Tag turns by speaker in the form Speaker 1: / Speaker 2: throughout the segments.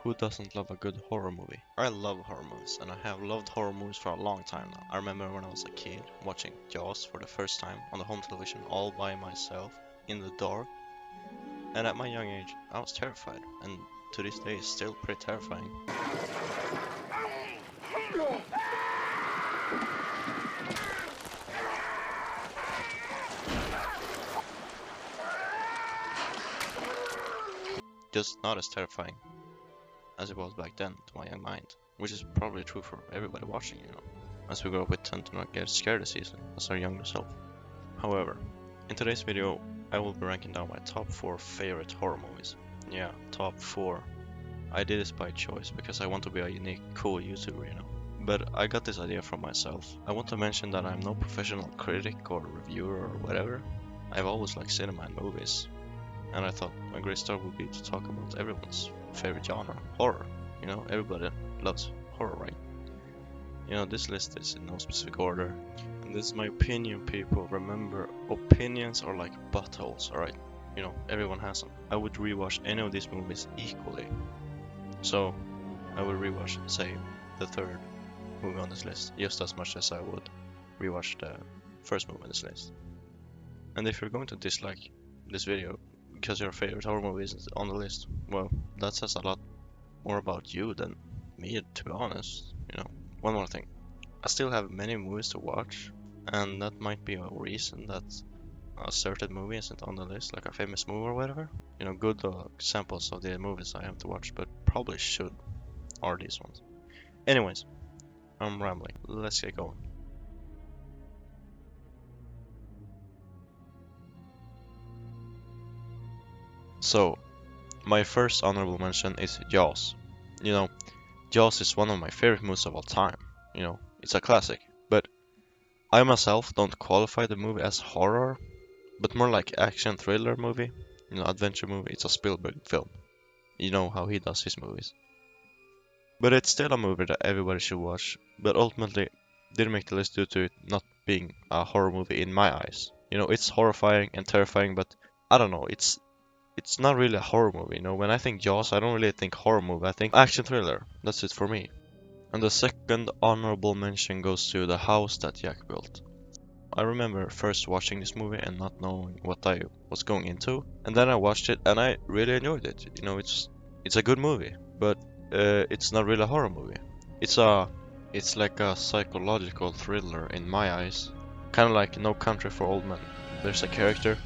Speaker 1: Who doesn't love a good horror movie? I love horror movies, and I have loved horror movies for a long time now. I remember when I was a kid watching Jaws for the first time on the home television all by myself in the dark, and at my young age I was terrified, and to this day it's still pretty terrifying. Just not as terrifying as it was back then to my young mind, which is probably true for everybody watching, As we grow up, we tend to not get scared as easily as our younger self. However, in today's video, I will be ranking down my top 4 favorite horror movies. Yeah, top 4. I did this by choice because I want to be a unique, cool YouTuber, But I got this idea from myself. I want to mention that I'm no professional critic or reviewer or whatever. I've always liked cinema and movies, and I thought a great start would be to talk about everyone's favorite genre, horror. Everybody loves horror, right? This list is in no specific order, and this is my opinion, people. Remember, opinions are like buttholes, alright? Everyone has them. I would rewatch any of these movies equally. So, I would rewatch, say, the third movie on this list just as much as I would rewatch the first movie on this list. And if you're going to dislike this video because your favorite horror movie isn't on the list, well, that says a lot more about you than me, to be honest. One more thing. I still have many movies to watch, and that might be a reason that a certain movie isn't on the list, like a famous movie or whatever. Good examples of the movies I have to watch, but probably should, are these ones. Anyways, I'm rambling. Let's get going. So, my first honorable mention is Jaws. Jaws is one of my favorite movies of all time. It's a classic. But I myself don't qualify the movie as horror, but more like action thriller movie, adventure movie. It's a Spielberg film. You know how he does his movies. But it's still a movie that everybody should watch, but ultimately didn't make the list due to it not being a horror movie in my eyes. It's horrifying and terrifying, but I don't know, it's not really a horror movie. When I think Jaws, I don't really think horror movie, I think action thriller. That's it for me. And the second honorable mention goes to The House That Jack Built. I remember first watching this movie and not knowing what I was going into, and then I watched it and I really enjoyed it. It's a good movie, but it's not really a horror movie. It's like a psychological thriller in my eyes, kind of like No Country for Old Men. There's a character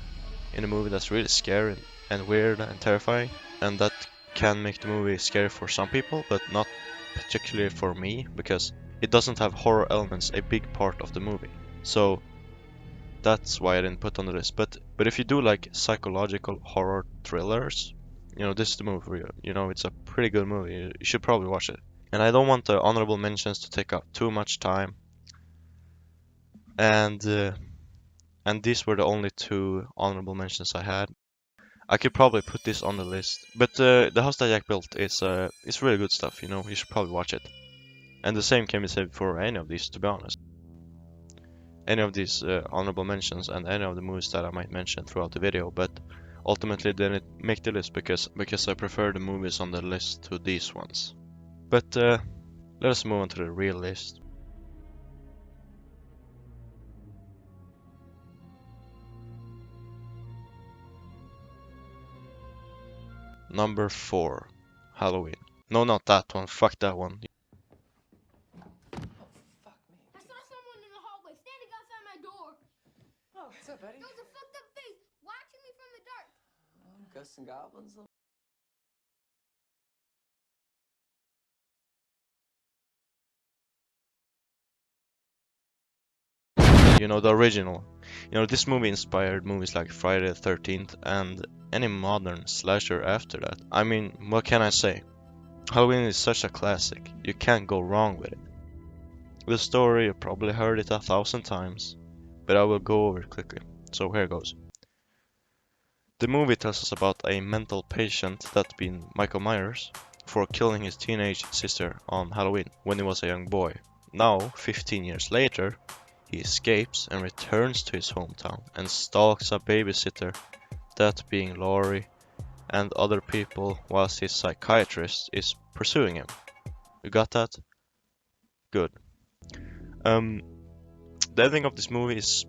Speaker 1: in the movie that's really scary and weird and terrifying, and that can make the movie scary for some people, but not particularly for me, because it doesn't have horror elements a big part of the movie. So that's why I didn't put on the list. But if you do like psychological horror thrillers, this is the movie for you. It's a pretty good movie. You should probably watch it. And I don't want the honorable mentions to take up too much time. And these were the only 2 honorable mentions I had. I could probably put this on the list, but The House That Jack Built is really good stuff. You should probably watch it. And the same can be said for any of these, to be honest. Any of these honorable mentions and any of the movies that I might mention throughout the video, but ultimately didn't make the list because I prefer the movies on the list to these ones. But let us move on to the real list. Number 4, Halloween. No, not that one. Fuck that one.
Speaker 2: Oh, fuck me.
Speaker 3: I saw someone in the hallway standing outside my door.
Speaker 2: Oh, what's up, Eddie?
Speaker 3: There was a fucked up face watching me from the dark.
Speaker 2: Oh, ghosts and goblins.
Speaker 1: The original. This movie inspired movies like Friday the 13th and any modern slasher after that. I mean, what can I say? Halloween is such a classic, you can't go wrong with it. The story, you probably heard it 1,000 times, but I will go over it quickly, so here goes. The movie tells us about a mental patient that's been Michael Myers for killing his teenage sister on Halloween when he was a young boy. Now, 15 years later, he escapes and returns to his hometown and stalks a babysitter, that being Laurie, and other people whilst his psychiatrist is pursuing him. You got that? Good. Um, the ending of this movie is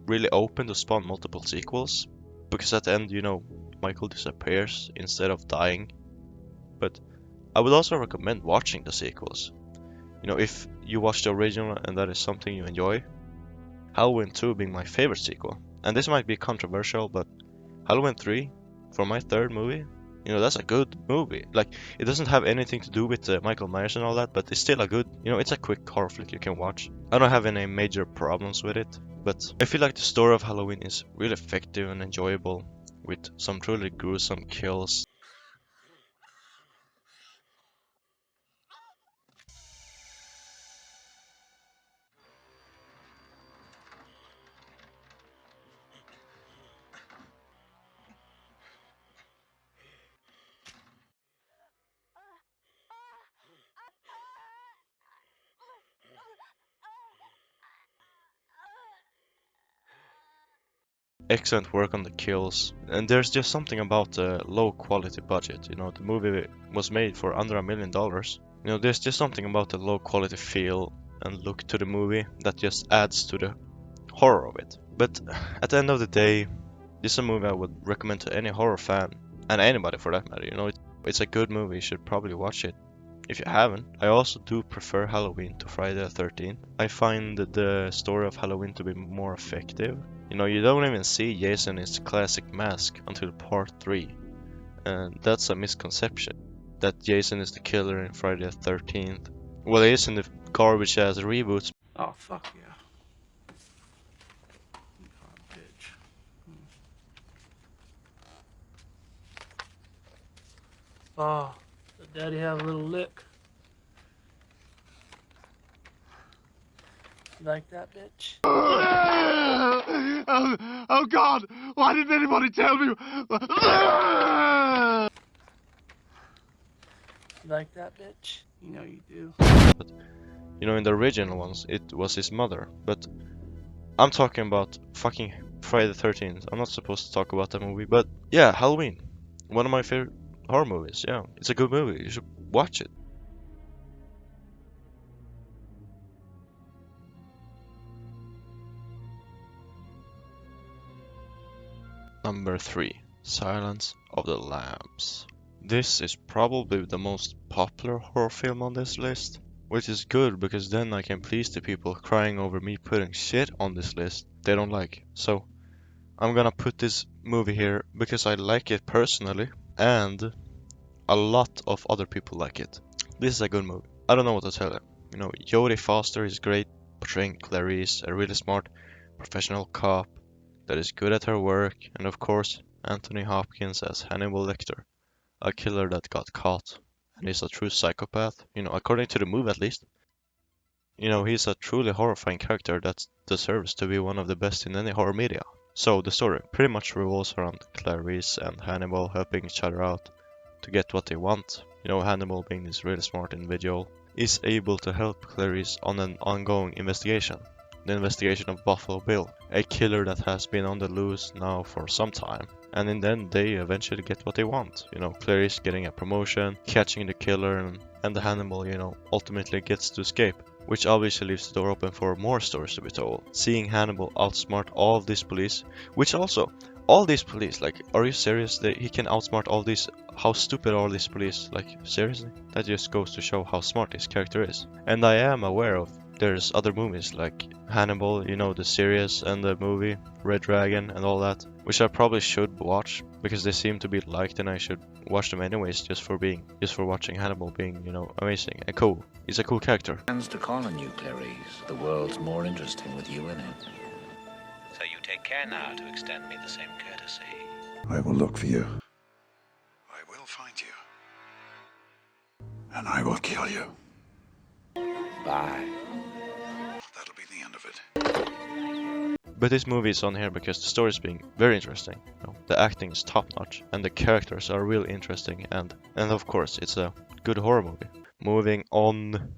Speaker 1: really open to spawn multiple sequels, because at the end, you know, Michael disappears instead of dying. But I would also recommend watching the sequels. You know, if you watch the original and that is something you enjoy, Halloween 2 being my favorite sequel. And this might be controversial, but Halloween 3, for my third movie, you know, that's a good movie. Like, it doesn't have anything to do with Michael Myers and all that, but it's still a good, you know, it's a quick horror flick you can watch. I don't have any major problems with it, but I feel like the story of Halloween is really effective and enjoyable, with some truly gruesome kills. Excellent work on the kills, and there's just something about the low quality budget. You know, the movie was made for under $1 million. You know, there's just something about the low quality feel and look to the movie that just adds to the horror of it. But at the end of the day, this is a movie I would recommend to any horror fan, and anybody for that matter. You know, it's a good movie, you should probably watch it if you haven't. I also do prefer Halloween to Friday the 13th. I find the story of Halloween to be more effective. You know, you don't even see Jason in his classic mask until part 3, and that's a misconception. That Jason is the killer in Friday the 13th. Well, he is in the garbage ass reboots.
Speaker 4: Oh, fuck yeah. You bitch. Oh, let daddy have a little lick. You like that, bitch?
Speaker 5: Oh God! Why didn't anybody tell me?
Speaker 4: You like that, bitch? You know you do.
Speaker 1: But, you know, in the original ones, it was his mother. But I'm talking about fucking Friday the 13th. I'm not supposed to talk about that movie, but yeah, Halloween. One of my favorite horror movies. Yeah, it's a good movie. You should watch it. Number 3. Silence of the Lambs. This is probably the most popular horror film on this list, which is good because then I can please the people crying over me putting shit on this list they don't like. So I'm gonna put this movie here because I like it personally, and a lot of other people like it. This is a good movie. I don't know what to tell you. You know, Jodie Foster is great, portraying Clarice, a really smart professional cop that is good at her work, and of course, Anthony Hopkins as Hannibal Lecter, a killer that got caught and is a true psychopath, you know, according to the movie at least. You know, he's a truly horrifying character that deserves to be one of the best in any horror media. So the story pretty much revolves around Clarice and Hannibal helping each other out to get what they want. You know, Hannibal, being this really smart individual, is able to help Clarice on an ongoing investigation. The investigation of Buffalo Bill, a killer that has been on the loose now for some time. And in the end, they eventually get what they want. You know, Clarice getting a promotion, catching the killer, and the Hannibal, you know, ultimately gets to escape. Which obviously leaves the door open for more stories to be told. Seeing Hannibal outsmart all of these police, which also, all these police, like, are you serious that he can outsmart all these? How stupid are all these police? Like, seriously? That just goes to show how smart this character is. And I am aware of there's other movies like Hannibal, you know, the series and the movie Red Dragon and all that, which I probably should watch because they seem to be liked, and I should watch them anyways just for watching Hannibal being, you know, amazing and cool. He's a cool character.
Speaker 6: Plans to call on you, Clarice. The world's more interesting with you in it. So you take care now to extend me the same courtesy.
Speaker 5: I will look for you. I will find you. And I will kill you.
Speaker 6: Bye.
Speaker 5: That'll be the end of it.
Speaker 1: But this movie is on here because the story is being very interesting. You know, the acting is top notch, and the characters are really interesting, and of course it's a good horror movie. Moving on.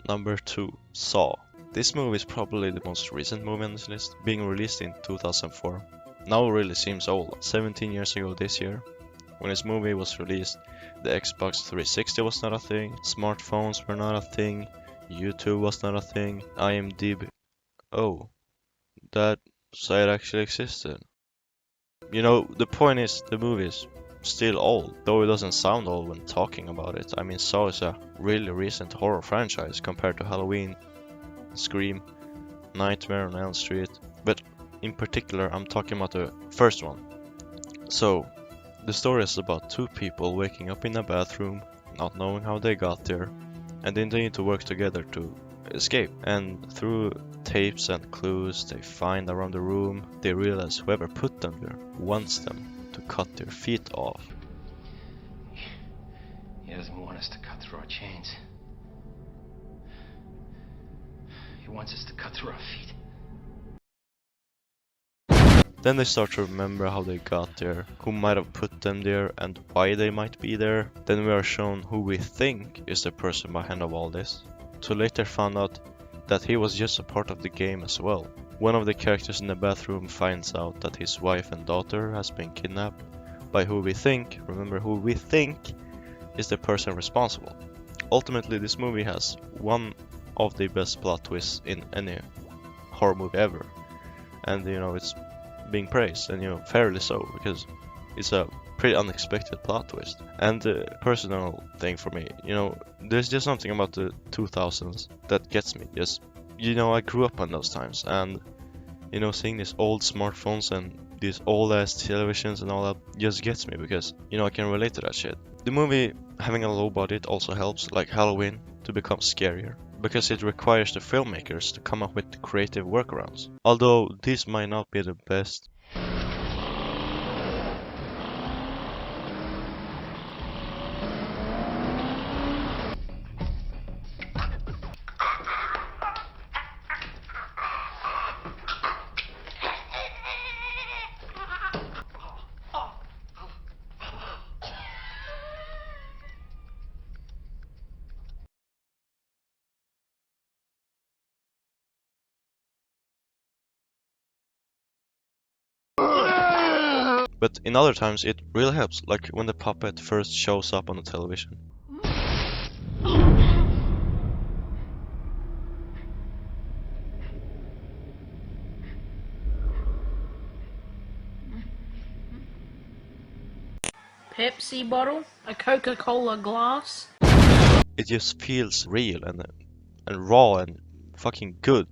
Speaker 1: Number 2, Saw. This movie is probably the most recent movie on this list, being released in 2004. Now it really seems old, 17 years ago this year. When this movie was released, the Xbox 360 was not a thing, smartphones were not a thing, YouTube was not a thing, IMDb... Oh, that site actually existed. You know, the point is, the movie is still old, though it doesn't sound old when talking about it. I mean, Saw is a really recent horror franchise compared to Halloween, Scream, Nightmare on Elm Street, but in particular I'm talking about the first one. So, the story is about two people waking up in a bathroom, not knowing how they got there, and then they need to work together to escape. And through tapes and clues they find around the room, they realize whoever put them there wants them to cut their feet off.
Speaker 7: He doesn't want us to cut through our chains. He wants us to cut through our feet.
Speaker 1: Then they start to remember how they got there, who might have put them there, and why they might be there. Then we are shown who we think is the person behind of all this, to later find out that he was just a part of the game as well. One of the characters in the bathroom finds out that his wife and daughter has been kidnapped by who we think, remember who we think, is the person responsible. Ultimately, this movie has one of the best plot twists in any horror movie ever. And you know, it's being praised, and you know, fairly so, because it's a pretty unexpected plot twist. And the personal thing for me, you know, there's just something about the 2000s that gets me. Just, you know, I grew up on those times, and you know, seeing these old smartphones and these old ass televisions and all that just gets me, because you know, I can relate to that shit. The movie having a low budget also helps, like Halloween, to become scarier, because it requires the filmmakers to come up with creative workarounds. Although these might not be the best. But in other times it really helps, like when the puppet first shows up on the television.
Speaker 4: Pepsi bottle, a Coca-Cola glass.
Speaker 1: It just feels real and raw and fucking good.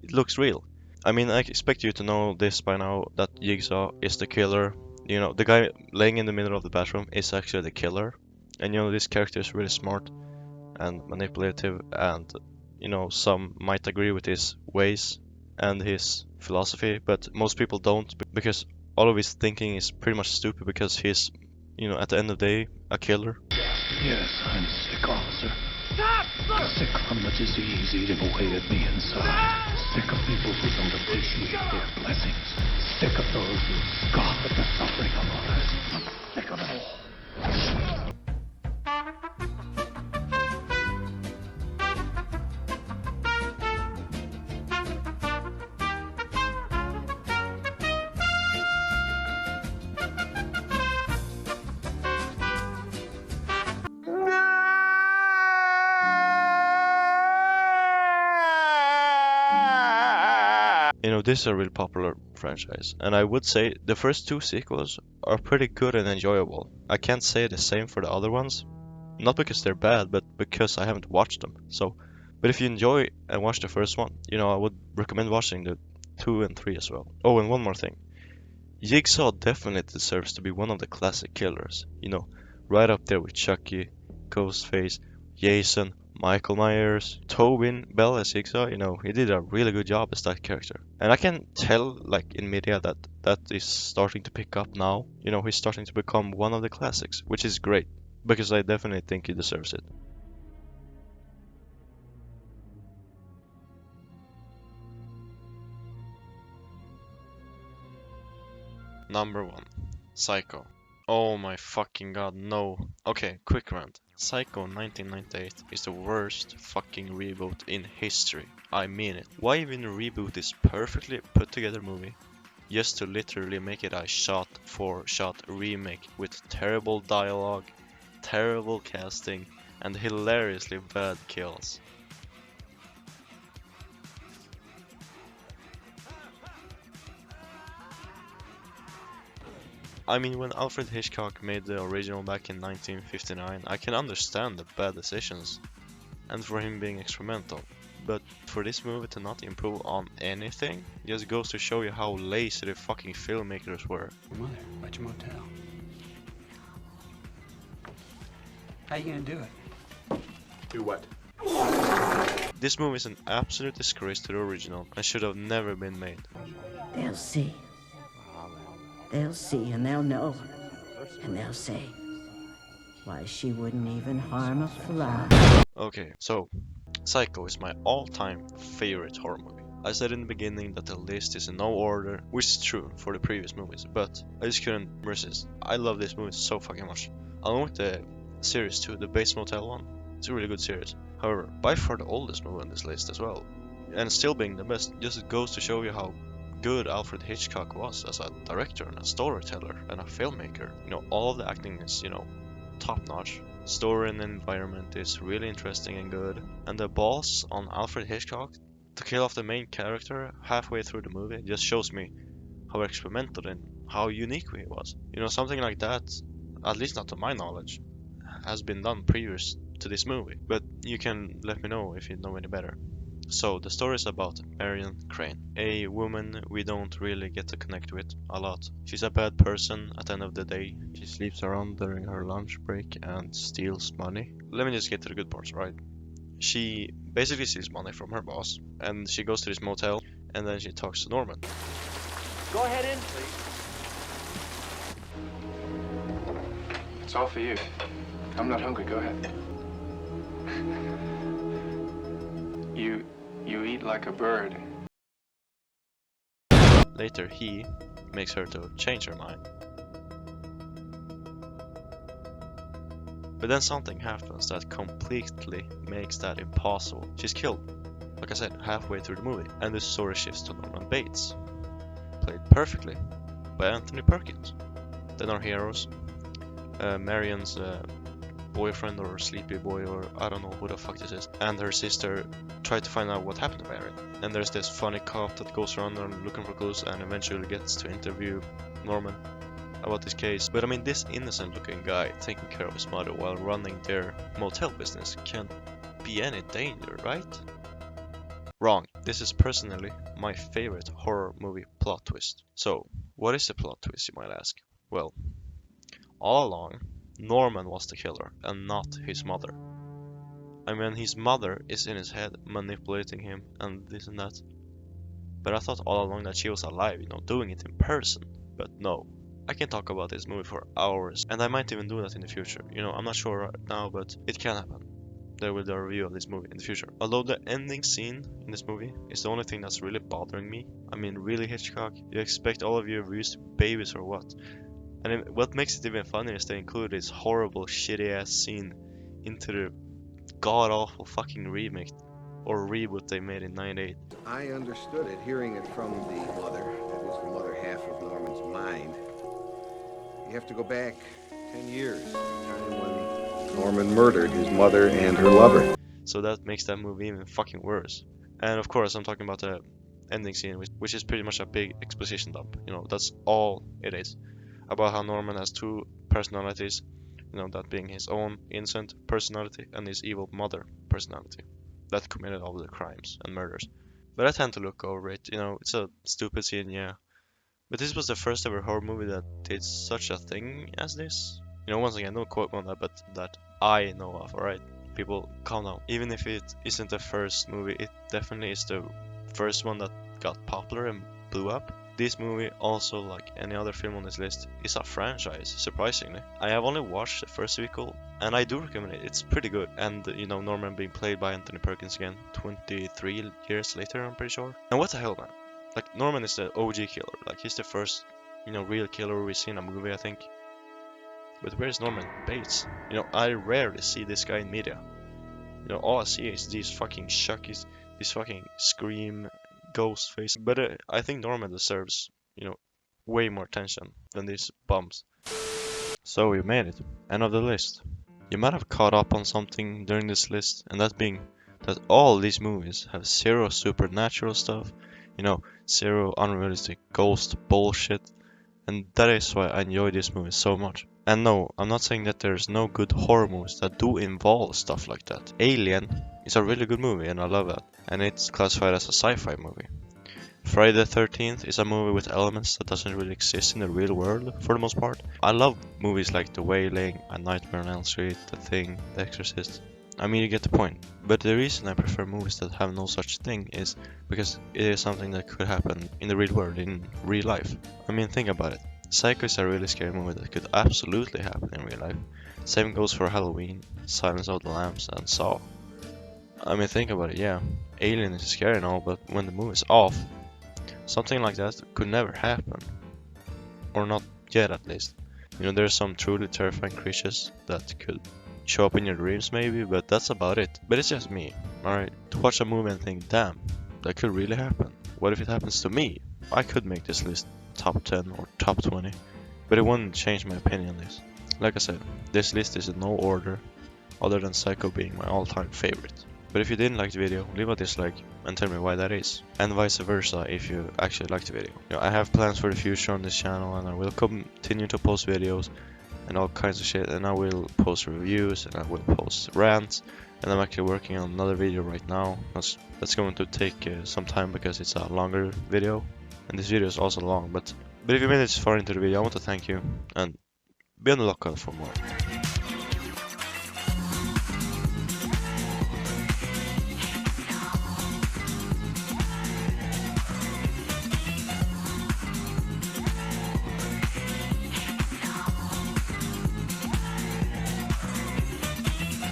Speaker 1: It looks real. I mean, I expect you to know this by now, that Jigsaw is the killer. You know, the guy laying in the middle of the bathroom is actually the killer. And you know, this character is really smart and manipulative, and you know, some might agree with his ways and his philosophy, but most people don't, because all of his thinking is pretty much stupid, because he's, you know, at the end of the day, a killer.
Speaker 5: Yes, I'm sick, officer. Sick from the disease eating away at me inside. Sick of people who don't appreciate their blessings. Sick of those who scoff at the suffering of others. I'm sick of it all.
Speaker 1: You know, this is a really popular franchise, and I would say the first two sequels are pretty good and enjoyable. I can't say the same for the other ones, not because they're bad, but because I haven't watched them. So, but if you enjoy and watch the first one, you know, I would recommend watching the 2 and 3 as well. Oh, and one more thing. Jigsaw definitely deserves to be one of the classic killers, you know, right up there with Chucky, Ghostface, Jason, Michael Myers, Tobin Bell as Jigsaw. You know, he did a really good job as that character. And I can tell, like in media, that is starting to pick up now. You know, he's starting to become one of the classics, which is great, because I definitely think he deserves it. Number 1, Psycho. Oh my fucking god, no. Okay, quick rant. Psycho 1998 is the worst fucking reboot in history. I mean it. Why even reboot this perfectly put together movie? Just to literally make it a shot for shot remake with terrible dialogue, terrible casting, and hilariously bad kills. I mean, when Alfred Hitchcock made the original back in 1959, I can understand the bad decisions and for him being experimental. But for this movie to not improve on anything just goes to show you how lazy the fucking filmmakers were.
Speaker 8: Mother, what's your motel? How you gonna do it?
Speaker 9: Do what?
Speaker 1: This movie is an absolute disgrace to the original and should have never been made.
Speaker 10: They'll see. They'll see and they'll know. And they'll say why she wouldn't even harm a fly.
Speaker 1: Okay, so Psycho is my all-time favorite horror movie. I said in the beginning that the list is in no order, which is true for the previous movies, but I just couldn't resist. I love this movie so fucking much. Along with the series too, the Bates Motel one. It's a really good series. However, by far the oldest movie on this list as well. And still being the best, just goes to show you how good Alfred Hitchcock was as a director and a storyteller and a filmmaker. You know, all of the acting is, top notch. Story and environment is really interesting and good. And the balls on Alfred Hitchcock to kill off the main character halfway through the movie just shows me how experimental and how unique he was. You know, something like that, at least not to my knowledge, has been done previous to this movie. But you can let me know if you know any better. So the story is about Marion Crane, a woman we don't really get to connect with a lot. She's a bad person at the end of the day. She sleeps around during her lunch break and steals money. Let me just get to the good parts, right? She basically steals money from her boss and she goes to this motel and then she talks to Norman.
Speaker 9: Go ahead in, please.
Speaker 7: It's all for you. I'm not hungry. Go ahead. You eat like a bird.
Speaker 1: Later, he makes her to change her mind. But then something happens that completely makes that impossible. She's killed, like I said, halfway through the movie. And the story shifts to Norman Bates, played perfectly by Anthony Perkins. Then our heroes, Marion's boyfriend or sleepy boy or I don't know who the fuck this is, and her sister try to find out what happened to Marion. And there's this funny cop that goes around and looking for clues and eventually gets to interview Norman about this case. But I mean, this innocent looking guy taking care of his mother while running their motel business can't be any danger, right? Wrong. This is personally my favorite horror movie plot twist. So, what is the plot twist, you might ask? Well, all along, Norman was the killer and not his mother. I mean, his mother is in his head manipulating him and this and that. But I thought all along that she was alive, doing it in person. But no. I can talk about this movie for hours and I might even do that in the future. I'm not sure right now, but it can happen. There will be a review of this movie in the future. Although the ending scene in this movie is the only thing that's really bothering me. I mean, really, Hitchcock? You expect all of your reviews to be babies or what? And what makes it even funnier is they include this horrible, shitty ass scene into the god awful fucking remake or reboot they made in '98.
Speaker 11: I understood it, hearing it from the mother. That was the mother half of Norman's mind. You have to go back 10 years, the time when Norman murdered his mother and her lover.
Speaker 1: So that makes that movie even fucking worse. And of course, I'm talking about the ending scene, which is pretty much a big exposition dump. That's all it is. About how Norman has two personalities, that being his own innocent personality and his evil mother personality that committed all the crimes and murders. But I tend to look over it, it's a stupid scene, yeah. But this was the first ever horror movie that did such a thing as this. Once again, don't quote me on that, but that I know of, alright? People, calm down. Even if it isn't the first movie, it definitely is the first one that got popular and blew up. This movie, also like any other film on this list, is a franchise, surprisingly. I have only watched the first sequel, and I do recommend it. It's pretty good. And, Norman being played by Anthony Perkins again, 23 years later, I'm pretty sure. And what the hell, man? Like, Norman is the OG killer. Like, he's the first, real killer we've seen in a movie, I think. but where's Norman Bates? You know, I rarely see this guy in media. You know, all I see is these fucking Chuckies, these fucking Scream, Ghostface. But I think Norman deserves, you know, way more attention than these bums. So we made it. End of the list. You might have caught up on something during this list, and that being that all these movies have zero supernatural stuff, you know, zero unrealistic ghost bullshit, and that is why I enjoy this movie so much. And no, I'm not saying that there's no good horror movies that do involve stuff like that. Alien is a really good movie and I love that, and it's classified as a sci-fi movie. Friday the 13th is a movie with elements that doesn't really exist in the real world for the most part. I love movies like The Wailing, A Nightmare on Elm Street, The Thing, The Exorcist. I mean, you get the point. But the reason I prefer movies that have no such thing is because it is something that could happen in the real world, in real life. I mean, think about it. Psycho is a really scary movie that could absolutely happen in real life. Same goes for Halloween, Silence of the Lambs, and Saw. I mean, think about it, yeah. Alien is scary and all, but when the movie's off, something like that could never happen. Or not yet, at least. You know, there's some truly terrifying creatures that could show up in your dreams maybe, but that's about it. But it's just me, alright? To watch a movie and think, damn, that could really happen. What if it happens to me? I could make this list top 10 or top 20, but it wouldn't change my opinion on this. Like I said, this list is in no order, other than Psycho being my all-time favorite. But if you didn't like the video, leave a dislike and tell me why that is. And vice versa if you actually liked the video. You know, I have plans for the future on this channel, and I will continue to post videos and all kinds of shit, and I will post reviews and I will post rants, and I'm actually working on another video right now. That's going to take some time because it's a longer video, and this video is also long, but if you made it this far into the video, I want to thank you and be on the lookout for more.